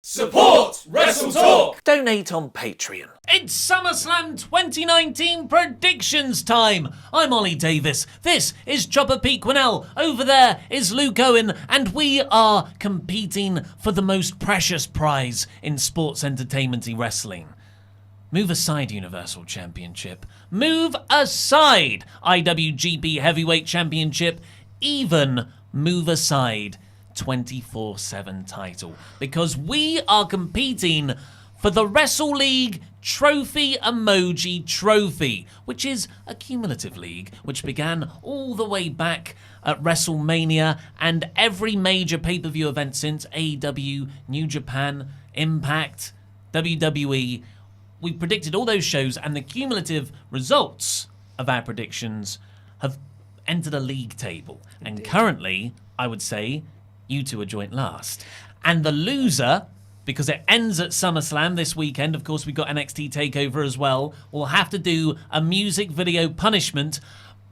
Support WrestleTalk! Donate on Patreon. It's SummerSlam 2019 predictions time. I'm Ollie Davis. This is Chopper Pete Quinnell. Over there is Luke Owen. And we are competing for the most precious prize in sports entertainment wrestling. Move aside Universal Championship. Move aside IWGP Heavyweight Championship. Even move aside 24/7 title, because we are competing for the Wrestle League Trophy Emoji Trophy, which is a cumulative league which began all the way back at WrestleMania and every major pay-per-view event since AEW, New Japan, Impact, WWE. We predicted all those shows, and the cumulative results of our predictions have entered a league table. And currently, I would say, you two are joint last. And the loser, because it ends at SummerSlam this weekend, of course we've got NXT TakeOver as well, will have to do a music video punishment,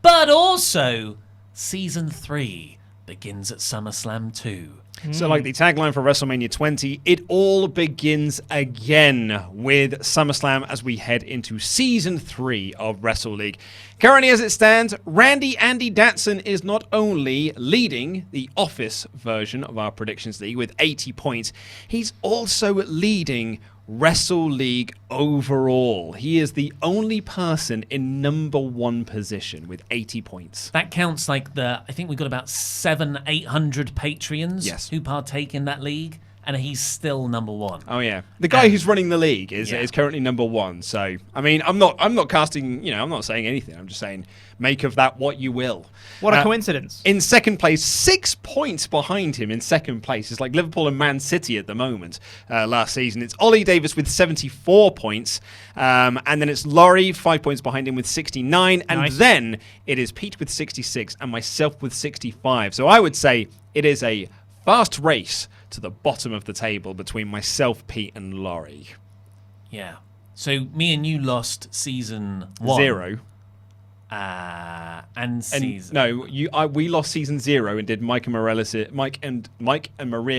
but also Season 3 begins at SummerSlam 2. So like the tagline for WrestleMania 20, it all begins again with SummerSlam as we head into Season 3 of Wrestle League. Currently as it stands, Andy Datson is not only leading the Office version of our Predictions League with 80 points, he's also leading Wrestle League overall. He is the only person in number 1 position with 80 points. That counts like I think we've got about 800 Patreons who partake in that league, and he's still number 1. Oh yeah, the guy who's running the league is currently number 1. So I mean, I'm not casting. I'm not saying anything. I'm just saying, make of that what you will. What a coincidence! In second place, 6 points behind him. In second place, it's like Liverpool and Man City at the moment. Last season, it's Ollie Davis with 74 points, and then it's Laurie 5 points behind him with 69, and then it is Pete with 66 and myself with 65. So I would say it is a fast race to the bottom of the table between myself, Pete, and Laurie. Yeah. So me and you lost Season 1. 0. And season. No, we lost Season 0 and did Mike and Maria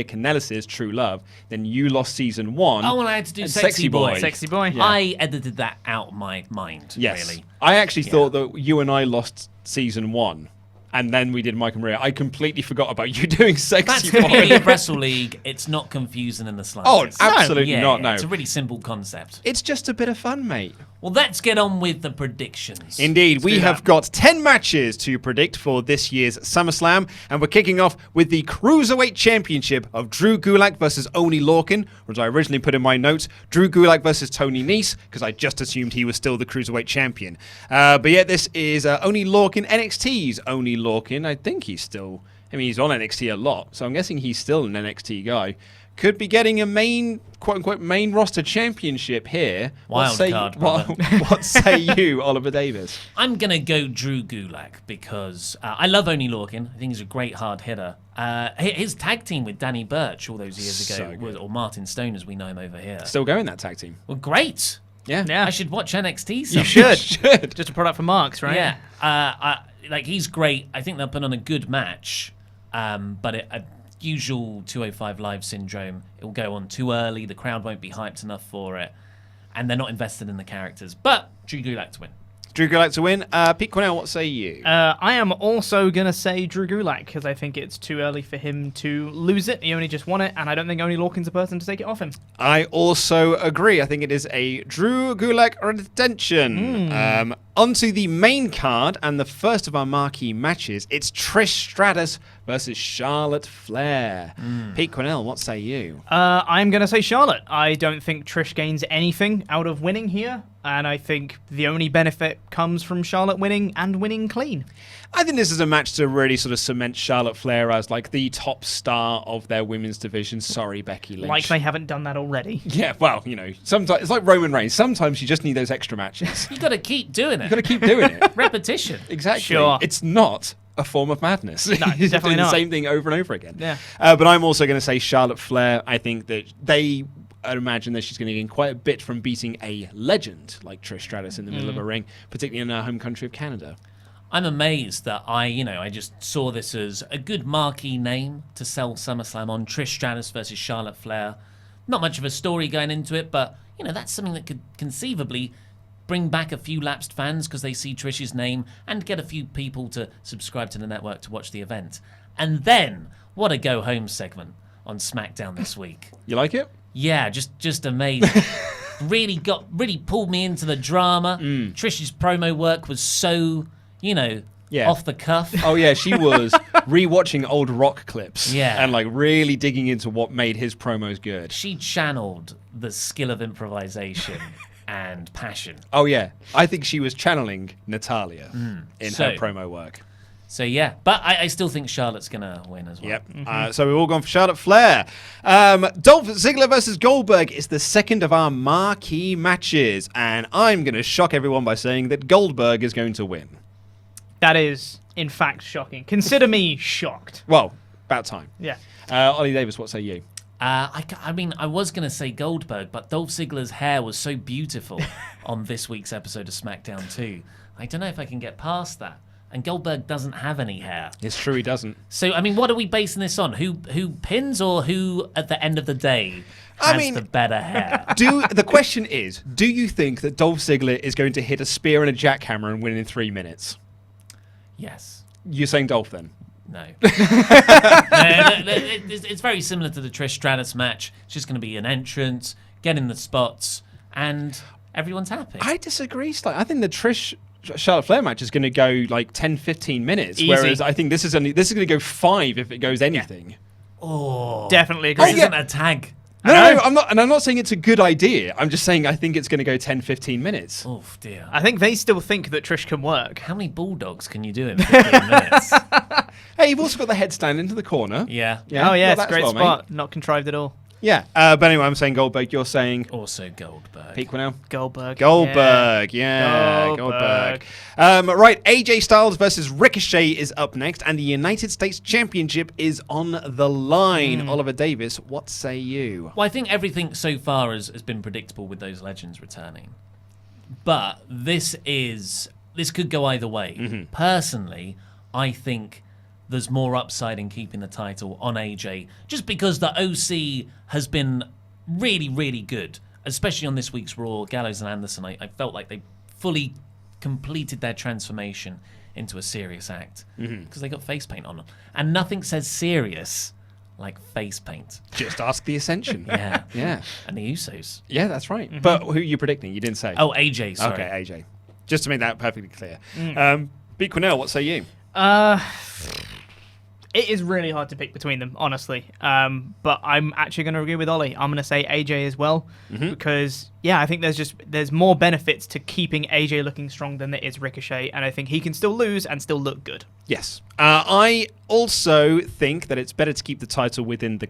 Kanellis' True Love. Then you lost Season 1. Oh, and I had to do Sexy Boy. Sexy Boy. Yeah. I edited that out of my mind, really. I actually thought that you and I lost Season 1. And then we did Mike and Maria. I completely forgot about you doing Sexy That's Boy. the beauty of Wrestle League. It's not confusing in the slightest. Oh, absolutely not, no. It's a really simple concept. It's just a bit of fun, mate. Well, let's get on with the predictions. Indeed, we have got 10 matches to predict for this year's SummerSlam, and we're kicking off with the Cruiserweight Championship of Drew Gulak versus Oney Lorcan, which I originally put in my notes, Drew Gulak versus Tony Nese, because I just assumed he was still the Cruiserweight Champion. But yeah, this is Oney Lorcan, NXT's Oney Lorcan. I think he's still, he's on NXT a lot, so I'm guessing he's still an NXT guy. Could be getting a main, quote-unquote, main roster championship here. What say you, Oliver Davis? I'm going to go Drew Gulak because I love Oney Lorcan. I think he's a great hard hitter. His tag team with Danny Burch all those years ago, or Martin Stone as we know him over here. Still going, that tag team. Well, great. Yeah. I should watch NXT sometime. You should. Just a product for Marks, right? Yeah. He's great. I think they'll put on a good match, but usual 205 Live syndrome. It will go on too early. The crowd won't be hyped enough for it, and they're not invested in the characters. But Drew Gulak to win. Drew Gulak to win. Pete Quinnell, what say you? I am also going to say Drew Gulak because I think it's too early for him to lose it. He only just won it, and I don't think Oney Lorcan's the person to take it off him. I also agree. I think it is a Drew Gulak redemption. Onto the main card and the first of our marquee matches. It's Trish Stratus versus Charlotte Flair. Pete Quinnell, what say you? I'm going to say Charlotte. I don't think Trish gains anything out of winning here, and I think the only benefit comes from Charlotte winning and winning clean. I think this is a match to really sort of cement Charlotte Flair as like the top star of their women's division. Sorry, Becky Lynch. Like they haven't done that already. Yeah, well, sometimes it's like Roman Reigns. Sometimes you just need those extra matches. You've got to keep doing it. You've got to keep doing it. Repetition. Exactly. Sure. It's not a form of madness. No, definitely doing not. the same thing over and over again. Yeah. But I'm also going to say Charlotte Flair. I think that I'd imagine that she's going to gain quite a bit from beating a legend like Trish Stratus in the middle of a ring, particularly in her home country of Canada. I'm amazed that I just saw this as a good marquee name to sell SummerSlam on. Trish Stratus versus Charlotte Flair. not much of a story going into it, but, that's something that could conceivably bring back a few lapsed fans because they see Trish's name and get a few people to subscribe to the network to watch the event. And then, what a go-home segment on SmackDown this week. You like it? Yeah, just amazing. really pulled me into the drama. Trish's promo work was so, off the cuff. Oh yeah, she was rewatching old Rock clips. Yeah. And really digging into what made his promos good. She channeled the skill of improvisation and passion. Oh yeah, I think she was channeling Natayla in her promo work. So yeah, but I still think Charlotte's gonna win as well. Yep. So we've all gone for Charlotte Flair. Dolph Ziggler versus Goldberg is the second of our marquee matches, and I'm gonna shock everyone by saying that Goldberg is going to win. That is, in fact, shocking. Consider me shocked. Well, about time. Yeah. Ollie Davis, what say you? I was going to say Goldberg, but Dolph Ziggler's hair was so beautiful on this week's episode of SmackDown 2. I don't know if I can get past that. And Goldberg doesn't have any hair. It's true, he doesn't. So, what are we basing this on? Who pins or who, at the end of the day, has the better hair? The question is, do you think that Dolph Ziggler is going to hit a spear and a jackhammer and win in 3 minutes? Yes. You're saying Dolph then? No. It's very similar to the Trish Stratus match. It's just going to be an entrance, get in the spots, and everyone's happy. I disagree slightly. I think the Trish Charlotte Flair match is going to go 10-15 minutes, Easy. whereas I think this is going to go 5 if it goes anything. Oh, definitely agree. This isn't a tag. No, I'm not, and I'm not saying it's a good idea. I'm just saying I think it's going to go 10-15 minutes. Oh dear. I think they still think that Trish can work. How many bulldogs can you do in 15 minutes? Hey, you've also got the headstand into the corner. Yeah. Oh yeah, it's a that's great well, spot. Not contrived at all. Yeah, but anyway, I'm saying Goldberg. You're saying Also Goldberg. Pete Quinnell. Goldberg. Goldberg. Goldberg. Right, AJ Styles versus Ricochet is up next, and the United States Championship is on the line. Oliver Davis, what say you? Well, I think everything so far has been predictable with those legends returning. But this could go either way. Personally, I think there's more upside in keeping the title on AJ, just because the OC has been really, really good, especially on this week's Raw. Gallows and Anderson, I felt like they fully completed their transformation into a serious act because they got face paint on them. And nothing says serious like face paint. Just ask the Ascension. Yeah. Yeah. And the Usos. Yeah, that's right. But who are you predicting? You didn't say. Oh, AJ, sorry. Okay, AJ. Just to make that perfectly clear. Pete Quinnell, what say you? It is really hard to pick between them, honestly. But I'm actually going to agree with Ollie. I'm going to say AJ as well because, I think there's more benefits to keeping AJ looking strong than there is Ricochet, and I think he can still lose and still look good. Yes. I also think that it's better to keep the title within the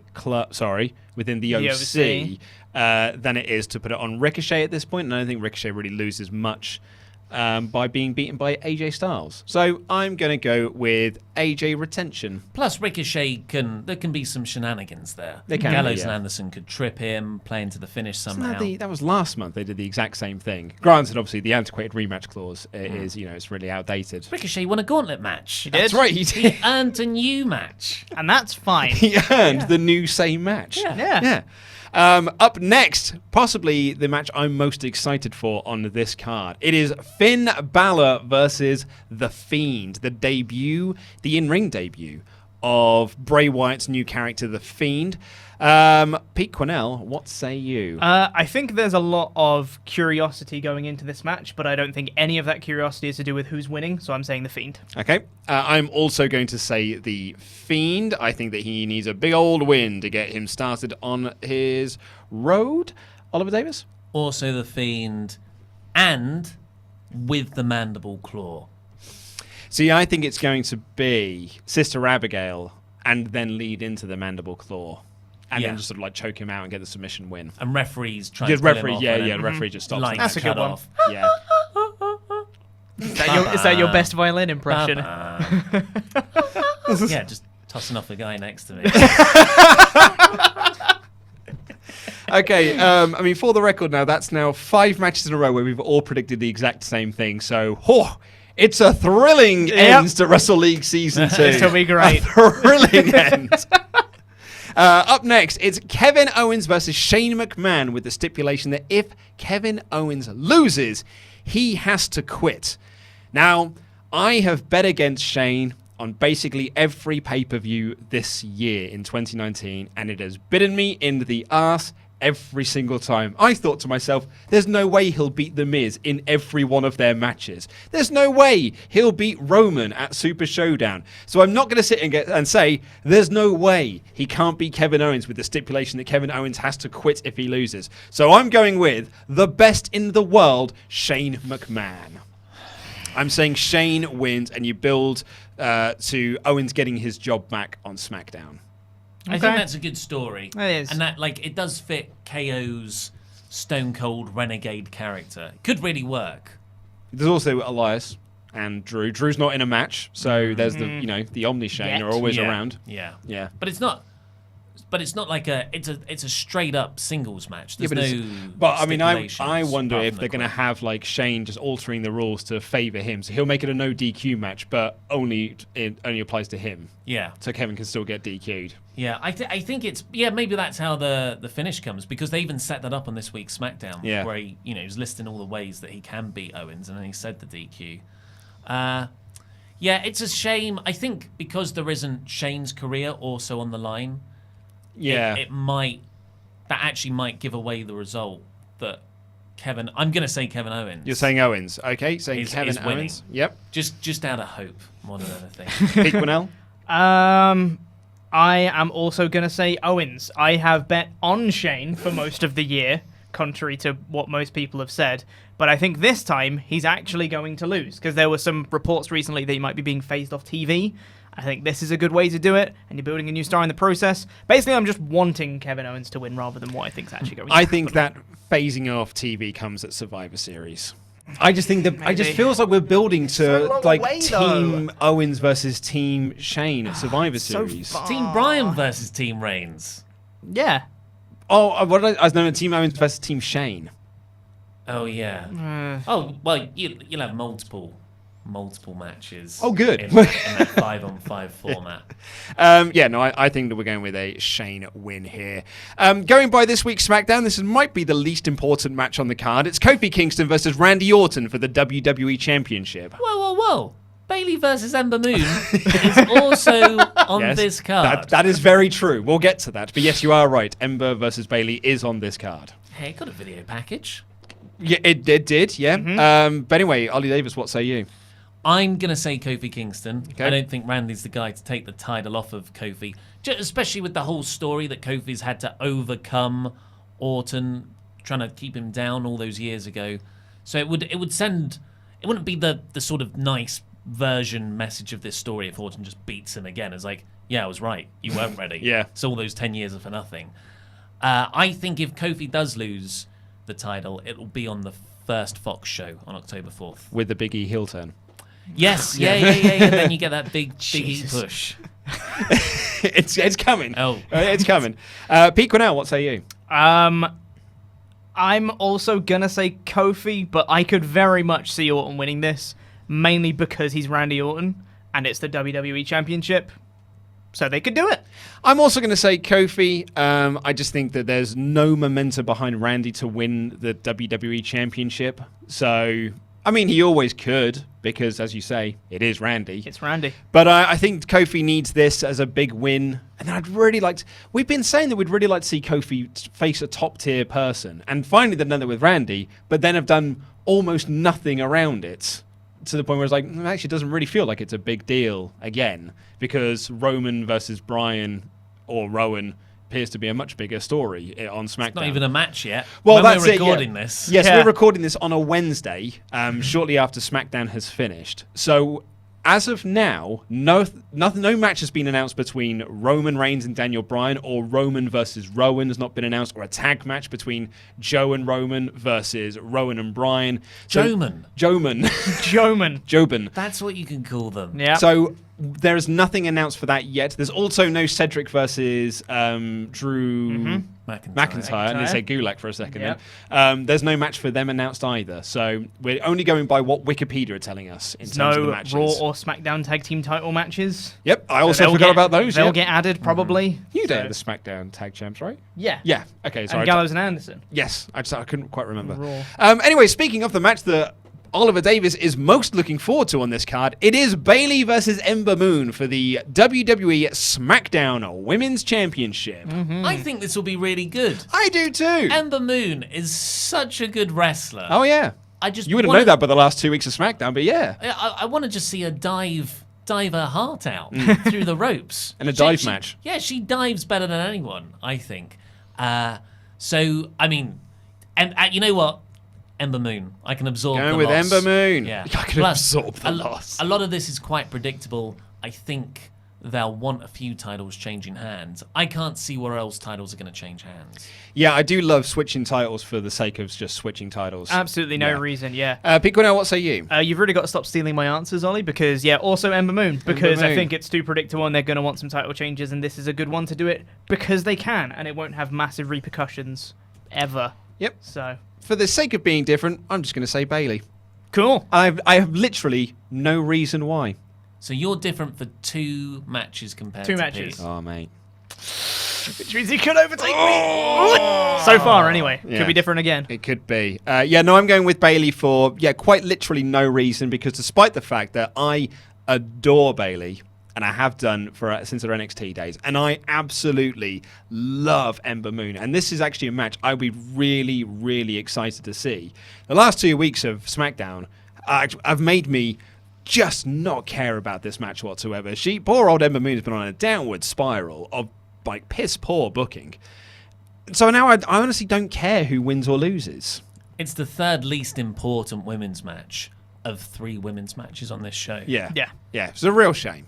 within the OC than it is to put it on Ricochet at this point, and I don't think Ricochet really loses much by being beaten by AJ Styles. So I'm going to go with AJ retention. Plus, Ricochet there can be some shenanigans there. They can, Gallows and Anderson could trip him, play into the finish somehow. That was last month. They did the exact same thing. Granted, obviously, the antiquated rematch clause is, it's really outdated. Ricochet won a gauntlet match. He did. That's right, he did. He earned a new match. And that's fine. He earned the new same match. Yeah. Up next, possibly the match I'm most excited for on this card. It is Finn Balor versus The Fiend, the in-ring debut of Bray Wyatt's new character, The Fiend. Pete Quinnell, what say you? I think there's a lot of curiosity going into this match, but I don't think any of that curiosity is to do with who's winning, so I'm saying The Fiend. Okay. I'm also going to say The Fiend. I think that he needs a big old win to get him started on his road. Oliver Davis? Also The Fiend, and with the mandible claw. See, I think it's going to be Sister Abigail and then lead into the mandible claw. And then just sort of choke him out and get the submission win. And referees trying to pull him off. The referee just stops. Lights That's a good cut one. off. Yeah. Is that your best violin impression? Yeah, just tossing off the guy next to me. Okay, for the record now, that's now 5 matches in a row where we've all predicted the exact same thing. So, it's a thrilling end to Wrestle League Season 2. This will be great. A thrilling end. Up next, it's Kevin Owens versus Shane McMahon with the stipulation that if Kevin Owens loses, he has to quit. Now, I have bet against Shane on basically every pay-per-view this year in 2019, and it has bitten me in the arse every single time. I thought to myself, there's no way he'll beat The Miz in every one of their matches. There's no way he'll beat Roman at Super Showdown. So I'm not going to sit and say, there's no way he can't beat Kevin Owens with the stipulation that Kevin Owens has to quit if he loses. So I'm going with the best in the world, Shane McMahon. I'm saying Shane wins and you build to Owens getting his job back on SmackDown. I think that's a good story. It is. And that, it does fit KO's Stone Cold Renegade character. It could really work. There's also Elias and Drew. Drew's not in a match, so there's the Omni Shane are always around. Yeah. Yeah. But it's not like it's a straight up singles match. There's I wonder if they're going to have Shane just altering the rules to favor him. So he'll make it a no DQ match, but only applies to him. Yeah. So Kevin can still get DQ'd. Yeah, I think it's maybe that's how the finish comes, because they even set that up on this week's SmackDown, where he was listing all the ways that he can beat Owens, and then he said the DQ. It's a shame. I think because there isn't Shane's career also on the line. Yeah, that actually might give away the result that Kevin. I'm going to say Kevin Owens. You're saying Owens, okay? Saying Kevin Owens. Yep. Just out of hope more than anything. Pete Quinnell? I am also going to say Owens. I have bet on Shane for most of the year, contrary to what most people have said. But I think this time he's actually going to lose, because there were some reports recently that he might be being phased off TV. I think this is a good way to do it, and you're building a new star in the process. Basically, I'm just wanting Kevin Owens to win rather than what I think is actually going to happen. I think that phasing off TV comes at Survivor Series. I just think that it just feels like we're building to Team Owens versus Team Shane at Survivor Series. Team Bryan versus Team Reigns. Yeah. Oh, I was known as Team Owens versus Team Shane. Oh yeah. You'll have multiple matches. Oh, good. In that 5-on-5 format. I think that we're going with a Shane win here. Going by this week's SmackDown, this might be the least important match on the card. It's Kofi Kingston versus Randy Orton for the WWE Championship. Whoa. Bayley versus Ember Moon is also on this card. That is very true. We'll get to that. But yes, you are right. Ember versus Bayley is on this card. Hey, it got a video package. Yeah, it did, yeah. Mm-hmm. But anyway, Ollie Davis, what say you? I'm going to say Kofi Kingston. Okay. I don't think Randy's the guy to take the title off of Kofi, especially with the whole story that Kofi's had to overcome Orton, trying to keep him down all those years ago. So it wouldn't be the sort of nice version message of this story if Orton just beats him again. It's like, yeah, I was right. You weren't ready. Yeah. So all those 10 years are for nothing. I think if Kofi does lose the title, it'll be on the first Fox show on October 4th. With the Big E heel turn. Yes, yeah. And then you get that big E push. It's coming. Oh, it's coming. Pete Quinnell, what say you? I'm also gonna say Kofi, but I could very much see Orton winning this, mainly because he's Randy Orton and it's the WWE Championship. So they could do it. I'm also going to say Kofi. I just think that there's no momentum behind Randy to win the WWE Championship. So, I mean, he always could because, as you say, it is Randy. It's Randy. But I think Kofi needs this as a big win. And I'd really like to... We've been saying that we'd really like to see Kofi face a top-tier person. And finally they've done that with Randy, but then have done almost nothing around it. To the point where it's like, actually, it doesn't really feel like it's a big deal again, because Roman versus Bryan or Rowan appears to be a much bigger story on SmackDown. It's not even a match yet. Well, when that's we're recording it, yeah. this. Yes, we're recording this on a Wednesday, shortly after SmackDown has finished. So, as of now, no match has been announced between Roman Reigns and Daniel Bryan, or Roman versus Rowan has not been announced, or a tag match between Joe and Roman versus Rowan and Bryan. Joman. Joman. Jobin. That's what you can call them. Yeah. So There is nothing announced for that yet. There's also no Cedric versus Drew McIntyre. And they say Gulak for a second. Yep. Then. There's no match for them announced either. So we're only going by what Wikipedia are telling us in terms of the matches. No Raw or SmackDown tag team title matches. Yep, I also forgot about those. They'll get added probably. You know the SmackDown tag champs, right? Yeah. Yeah. Okay. Sorry. And Gallows and Anderson. Yes. I couldn't quite remember. Raw. Anyway, speaking of the match that Oliver Davis is most looking forward to on this card, it is Bayley versus Ember Moon for the WWE Smackdown Women's Championship. I think this will be really good. I do too. Ember Moon is such a good wrestler. Oh yeah. You wouldn't know that by the last 2 weeks of SmackDown, but yeah. I want to just see her dive her heart out through the ropes. And a dive match. Yeah, she dives better than anyone, I think. So, I mean, and you know what? Ember Moon. I can absorb Going the with loss. Ember Moon. Yeah. I can absorb the loss. A lot of this is quite predictable. I think they'll want a few titles changing hands. I can't see where else titles are going to change hands. Yeah, I do love switching titles for the sake of just switching titles. Absolutely no reason, yeah. Pete Cornell, what say you? You've really got to stop stealing my answers, Ollie, because, also Ember Moon, because I think it's too predictable and they're going to want some title changes, and this is a good one to do it because they can, and it won't have massive repercussions ever. Yep. So, for the sake of being different, I'm just going to say Bayley. cool. I have literally no reason why. So you're different for 2 matches compared Two to matches. Pete. Oh, mate. Which means he could overtake me. So far, anyway. Yeah. Could be different again. It could be. I'm going with Bayley for, quite literally no reason, because despite the fact that I adore Bayley, and I have done since her NXT days, and I absolutely love Ember Moon, and this is actually a match I'd be really, really excited to see. The last 2 weeks of SmackDown have made me just not care about this match whatsoever. Poor old Ember Moon has been on a downward spiral of piss poor booking. So now I honestly don't care who wins or loses. It's the 3rd least important women's match of 3 women's matches on this show. Yeah. Yeah. It's a real shame.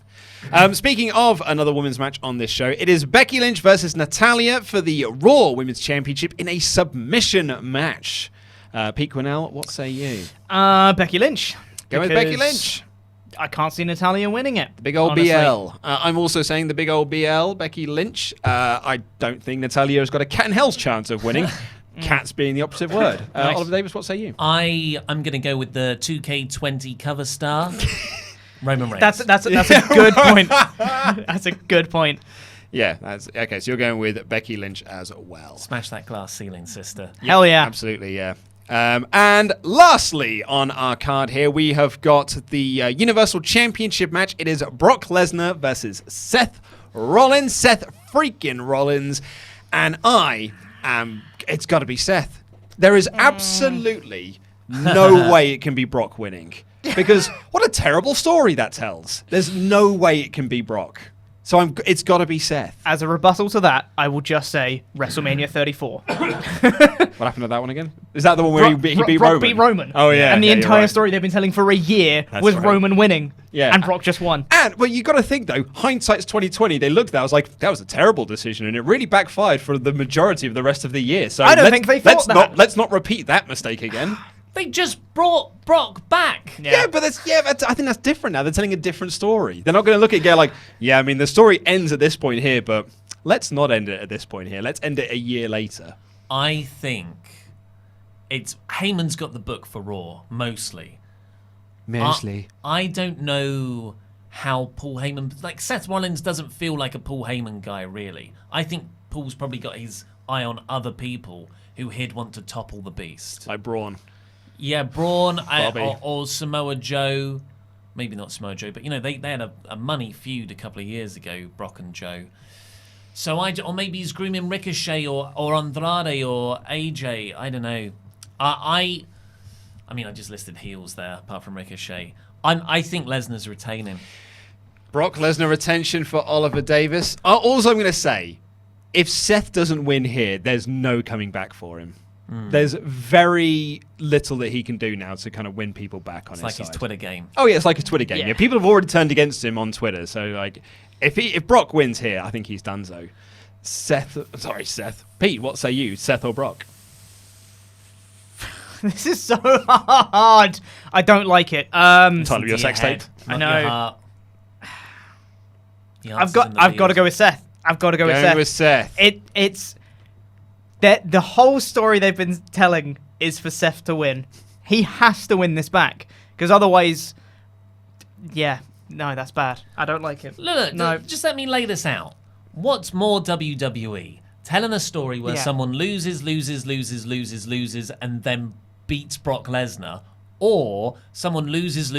Speaking of another women's match on this show, it is Becky Lynch versus Natayla for the Raw Women's Championship in a submission match. Pete Quinnell, what say you? Becky Lynch. Go with Becky Because Lynch. I can't see Natalya winning it. Big old honestly. BL. I'm also saying the big old BL, Becky Lynch. I don't think Natalya has got a cat in hell's chance of winning. Cats being the opposite word. Nice. Oliver Davis, what say you? I'm going to go with the 2K20 cover star, Roman Reigns. That's a good point. That's a good point. Yeah, that's okay. So you're going with Becky Lynch as well. Smash that glass ceiling, sister. Hell yeah. Absolutely, yeah. And lastly on our card here, we have got the Universal Championship match. It is Brock Lesnar versus Seth Rollins. Seth freaking Rollins. And it's got to be Seth. There is absolutely no way it can be Brock winning. Because what a terrible story that tells. There's no way it can be Brock. So it's got to be Seth. As a rebuttal to that, I will just say WrestleMania 34. What happened to that one again? Is that the one where he beat Brock Roman? beat Roman. Oh, yeah. And the yeah, entire you're right. story they've been telling for a year was right. Roman winning. Yeah. And Brock just won. And, well, you got to think, though, hindsight's 2020. They looked at that, I was like, that was a terrible decision, and it really backfired for the majority of the rest of the year. So I don't think they thought that. Let's not repeat that mistake again. They just brought Brock back. Yeah, but I think that's different now. They're telling a different story. They're not going to look at it and go like, I mean, the story ends at this point here, but let's not end it at this point here. Let's end it a year later. I think it's Heyman's got the book for Raw, mostly. I don't know how Paul Heyman... Like, Seth Rollins doesn't feel like a Paul Heyman guy, really. I think Paul's probably got his eye on other people who he'd want to topple the beast. Like Braun. Yeah, Braun Bobby. or Samoa Joe. Maybe not Samoa Joe, but, they had a money feud a couple of years ago, Brock and Joe. So or maybe he's grooming Ricochet or Andrade or AJ. I don't know. I mean, I just listed heels there, apart from Ricochet. I think Lesnar's retaining. Brock Lesnar retention for Oliver Davis. Also, I'm going to say, if Seth doesn't win here, there's no coming back for him. There's very little that he can do now to kind of win people back on his side. It's like his Twitter game. Oh, yeah, it's like a Twitter game. Yeah. Yeah, people have already turned against him on Twitter. So, like, if Brock wins here, I think he's donezo. Seth. Pete, what say you? Seth or Brock? This is so hard. I don't like it. Time of your sex tape. I know. The I've answer's got in the to lead. go with Seth. Going with Seth. It's that the whole story they've been telling is for Seth to win. He has to win this back because otherwise, no, that's bad. I don't like it. Look, no. just let me lay this out. What's more WWE? Telling a story where someone loses, and then beats Brock Lesnar, or someone loses,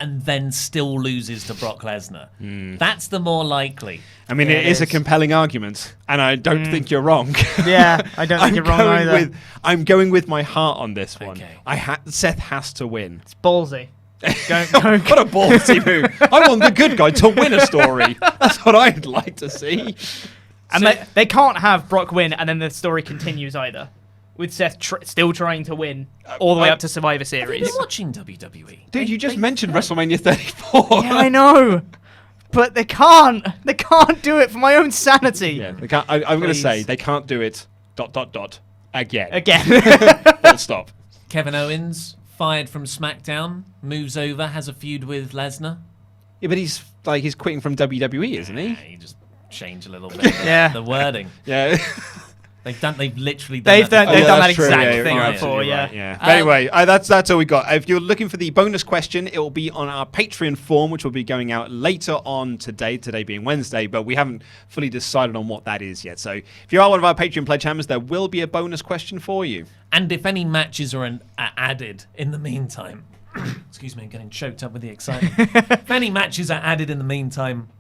and then still loses to Brock Lesnar. That's the more likely. I mean, it is a compelling argument, and I don't think you're wrong. Yeah, I don't think you're wrong either. I'm going with my heart on this one. Okay. Seth has to win. It's ballsy. What a ballsy move. I want the good guy to win a story. That's what I'd like to see. And they can't have Brock win and then the story continues either. With Seth still trying to win all the way up to Survivor Have you Series. been watching WWE? Dude, you just mentioned WrestleMania 34. Yeah, I know. But they can't. They can't do it for my own sanity. Yeah, they can't. I'm going to say they can't do it. ... Again. Full stop. Kevin Owens, fired from SmackDown, moves over, has a feud with Lesnar. Yeah, but he's quitting from WWE, isn't he? He just changed a little bit. The wording. Yeah. They've literally They've done that that's true. exact thing you're before. absolutely right, Yeah. But anyway, that's all we got. If you're looking for the bonus question, it will be on our Patreon form, which will be going out later on today being Wednesday, but we haven't fully decided on what that is yet. So if you are one of our Patreon pledge hammers, there will be a bonus question for you. And if any matches are added in the meantime, excuse me, I'm getting choked up with the excitement. If any matches are added in the meantime,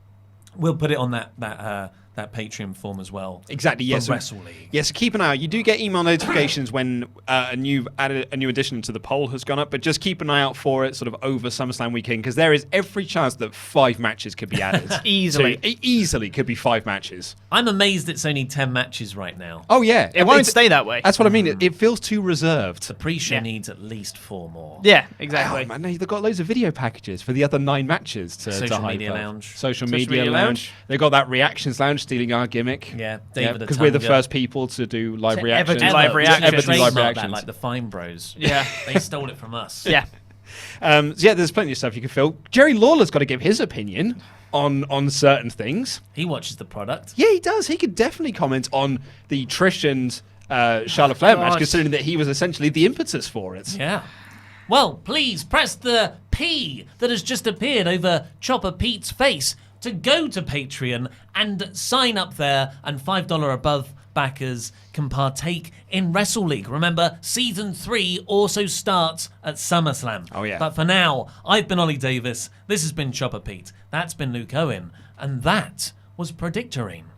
we'll put it on that Patreon form as well. Exactly, yes. For Wrestle League. Yes, so keep an eye out. You do get email notifications when a new addition to the poll has gone up, but just keep an eye out for it sort of over SummerSlam weekend, because there is every chance that 5 matches could be added. Easily could be 5 matches. I'm amazed it's only 10 matches right now. Oh, yeah. It won't stay that way. That's what I mean. It feels too reserved. The pre-show needs at least 4 more. Yeah, exactly. Oh, man, they've got loads of video packages for the other 9 matches to Social hype Media up. Lounge. Social Media Lounge. They've got that Reactions Lounge, stealing our gimmick. Yeah, David because we're the first people to do live To reactions. ever do live reactions. Ever do live Trademark reactions. that, like the Fine Bros. Yeah. They stole it from us. Yeah. So yeah, there's plenty of stuff you can fill. Jerry Lawler's got to give his opinion on certain things. He watches the product. Yeah, he does. He could definitely comment on the Trish and Charlotte Flair match, considering that he was essentially the impetus for it. Yeah. Well, please press the P that has just appeared over Chopper Pete's face to go to Patreon and sign up there, and $5 above backers can partake in Wrestle League. Remember, Season 3 also starts at SummerSlam. Oh, yeah. But for now, I've been Ollie Davis, this has been Chopper Pete, that's been Luke Owen, and that was Predictorine.